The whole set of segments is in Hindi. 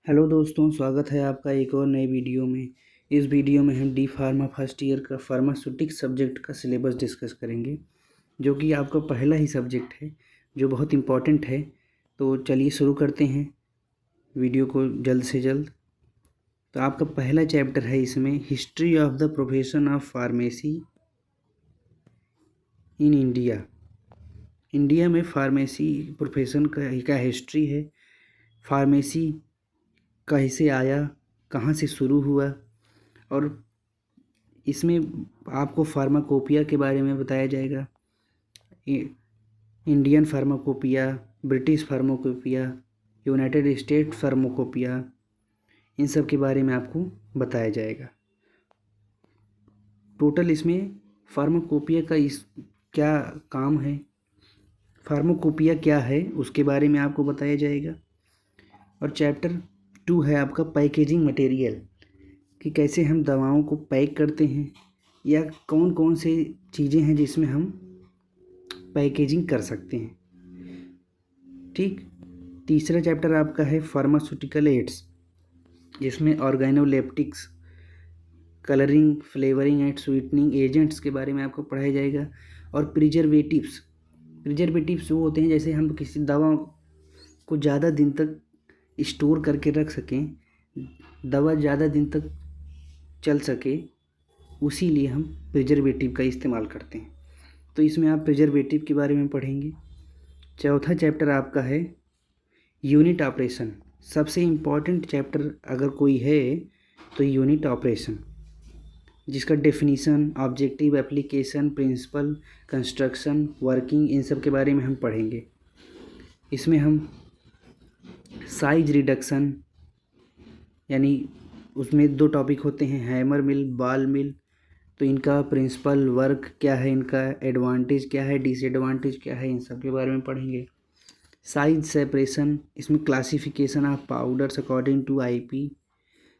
हेलो दोस्तों, स्वागत है आपका एक और नए वीडियो में। इस वीडियो में हम डी फार्मा फर्स्ट ईयर का फार्मास्यूटिक सब्जेक्ट का सिलेबस डिस्कस करेंगे, जो कि आपका पहला ही सब्जेक्ट है, जो बहुत इम्पॉर्टेंट है। तो चलिए शुरू करते हैं वीडियो को जल्द से जल्द। तो आपका पहला चैप्टर है इसमें history of the profession of pharmacy in India. India में फार्मेसी प्रोफेशन का हिस्ट्री है। फार्मेसी कैसे आया, कहाँ से शुरू हुआ, और इसमें आपको फार्माकोपिया के बारे में बताया जाएगा। Indian pharmacopoeia, British pharmacopoeia, United State pharmacopoeia, इन सब के बारे में आपको बताया जाएगा। टोटल इसमें फार्माकोपिया का क्या काम है, फार्माकोपिया क्या है, उसके बारे में आपको बताया जाएगा। और चैप्टर 2 है आपका पैकेजिंग मटेरियल, कि कैसे हम दवाओं को पैक करते हैं, या कौन कौन से चीज़ें हैं जिसमें हम पैकेजिंग कर सकते हैं। ठीक। तीसरा चैप्टर आपका है फार्मास्यूटिकल एड्स, जिसमें organoleptics, colouring, flavouring and sweetening agents के बारे में आपको पढ़ाया जाएगा। और प्रिजर्वेटिव्स वो होते हैं जैसे हम किसी दवा को ज़्यादा दिन तक स्टोर करके रख सकें, दवा ज़्यादा दिन तक चल सके, उसी लिए हम प्रिजर्वेटिव का इस्तेमाल करते हैं। तो इसमें आप प्रिजर्वेटिव के बारे में पढ़ेंगे। चौथा चैप्टर आपका है यूनिट ऑपरेशन। सबसे इम्पॉर्टेंट चैप्टर अगर कोई है तो यूनिट ऑपरेशन, जिसका definition, objective, application, principle, construction, working, इन सब के बारे में हम पढ़ेंगे। इसमें हम साइज रिडक्शन, यानी उसमें 2 टॉपिक होते हैं, हैमर मिल, बॉल मिल। तो इनका प्रिंसिपल, वर्क क्या है, इनका एडवांटेज क्या है, डिसएडवांटेज क्या है, इन सब के बारे में पढ़ेंगे। साइज सेपरेशन, इसमें classification of powders according to IP,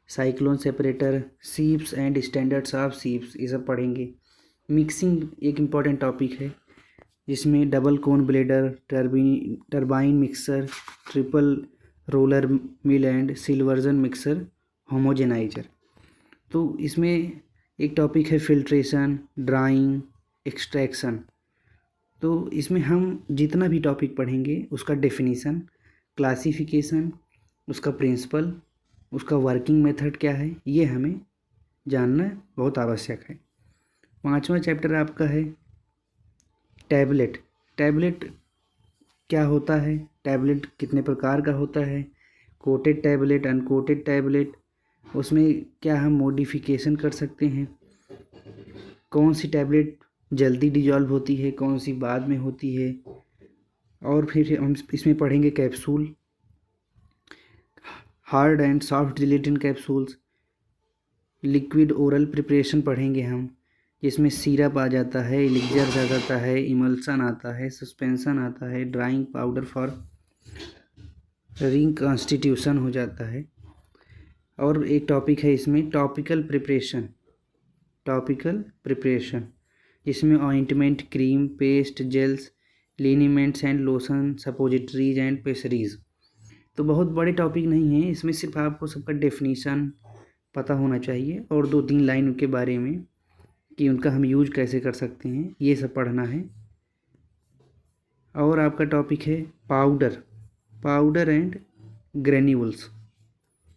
cyclone separator, सीप्स and standards of सीप्स, ये सब पढ़ेंगे। मिक्सिंग एक इम्पॉर्टेंट टॉपिक है, जिसमें double cone bladder, turbine mixer, triple roller mill and सिल्वर्जन mixer homogeniser. तो इसमें एक टॉपिक है फिल्ट्रेशन, ड्राइंग, एक्सट्रैक्शन। तो इसमें हम जितना भी टॉपिक पढ़ेंगे उसका डेफिनीशन, क्लासिफिकेशन, उसका प्रिंसिपल, उसका वर्किंग मेथड क्या है, ये हमें जानना बहुत आवश्यक है। 5वां चैप्टर आपका है टैबलेट। टैबलेट क्या होता है, टैबलेट कितने प्रकार का होता है, कोटेड टैबलेट, अनकोटेड टैबलेट, उसमें क्या हम मॉडिफिकेशन कर सकते हैं, कौन सी टैबलेट जल्दी डिजॉल्व होती है, कौन सी बाद में होती है। और फिर हम इसमें पढ़ेंगे capsule, hard and soft gelatin capsules, liquid oral preparation पढ़ेंगे हम, जिसमें सिरप आ जाता है, एलिक्जर आ जाता है, इमल्सन आता है, सस्पेंशन आता है, ड्राइंग पाउडर फॉर रिकॉन्स्टिट्यूशन हो जाता है। और एक टॉपिक है इसमें टॉपिकल प्रिपरेशन, जिसमें ointment, cream, paste, gels, liniments and lotion, suppositories and pessaries. तो बहुत बड़े टॉपिक नहीं हैं, इसमें सिर्फ आपको सबका डेफिनीशन पता होना चाहिए और 2-3 लाइन उनके बारे में, कि उनका हम यूज कैसे कर सकते हैं, ये सब पढ़ना है। और आपका टॉपिक है पाउडर एंड ग्रेन्यूल्स,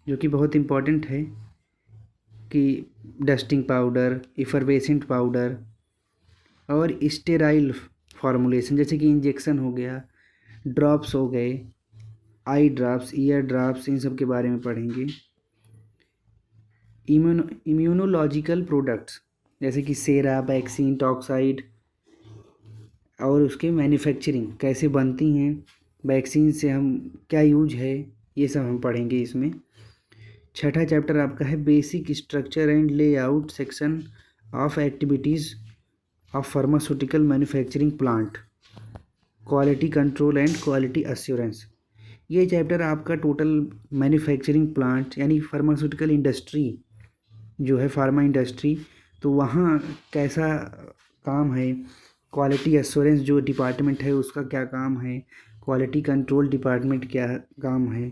जो कि बहुत इम्पॉर्टेंट है, कि डस्टिंग पाउडर, इफरवेसेंट पाउडर, और स्टेराइल फार्मूलेशन, जैसे कि इंजेक्शन हो गया, ड्रॉप्स हो गए, आई ड्रॉप्स, ईयर ड्रॉप्स, इन सब के बारे में पढ़ेंगे। इम्यूनोलॉजिकल प्रोडक्ट्स, जैसे कि सेरा, वैक्सीन, टॉक्साइड, और उसके मैन्युफैक्चरिंग कैसे बनती हैं, वैक्सीन से हम क्या यूज है, ये सब हम पढ़ेंगे इसमें। 6ठा चैप्टर आपका है basic structure and layout section of activities of pharmaceutical manufacturing plant, quality control and quality assurance. ये चैप्टर आपका टोटल मैन्युफैक्चरिंग प्लांट, यानी फार्मास्यूटिकल इंडस्ट्री जो है, फार्मा इंडस्ट्री, तो वहाँ कैसा काम है, क्वालिटी एश्योरेंस जो डिपार्टमेंट है उसका क्या काम है, क्वालिटी कंट्रोल डिपार्टमेंट क्या काम है,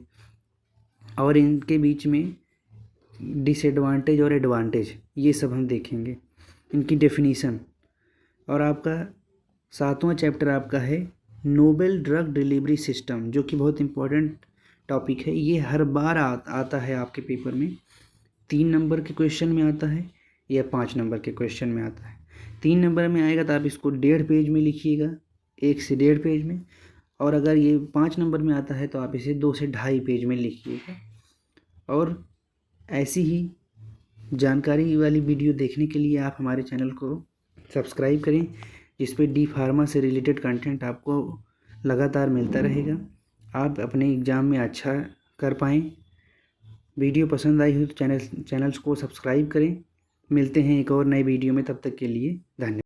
और इनके बीच में डिसएडवांटेज और एडवांटेज, ये सब हम देखेंगे, इनकी डेफिनीसन। और आपका 7वां चैप्टर आपका है नोबल ड्रग डिलीवरी सिस्टम, जो कि बहुत इम्पोर्टेंट टॉपिक है। ये हर बार आता है आपके पेपर में, 3 नंबर के क्वेश्चन में आता है या 5 नंबर के क्वेश्चन में आता है। 3 नंबर में आएगा तो आप इसको 1.5 पेज में लिखिएगा, 1 से 1.5 पेज में। और अगर ये 5 नंबर में आता है तो आप इसे 2 से 2.5 पेज में लिखिएगा। और ऐसी ही जानकारी वाली वीडियो देखने के लिए आप हमारे चैनल को सब्सक्राइब करें, जिस पे डी फार्मा से रिलेटेड कंटेंट आपको लगातार मिलता रहेगा, आप अपने एग्ज़ाम में अच्छा कर पाएँ। वीडियो पसंद आई हो तो चैनल्स को सब्सक्राइब करें। मिलते हैं एक और नए वीडियो में, तब तक के लिए धन्यवाद।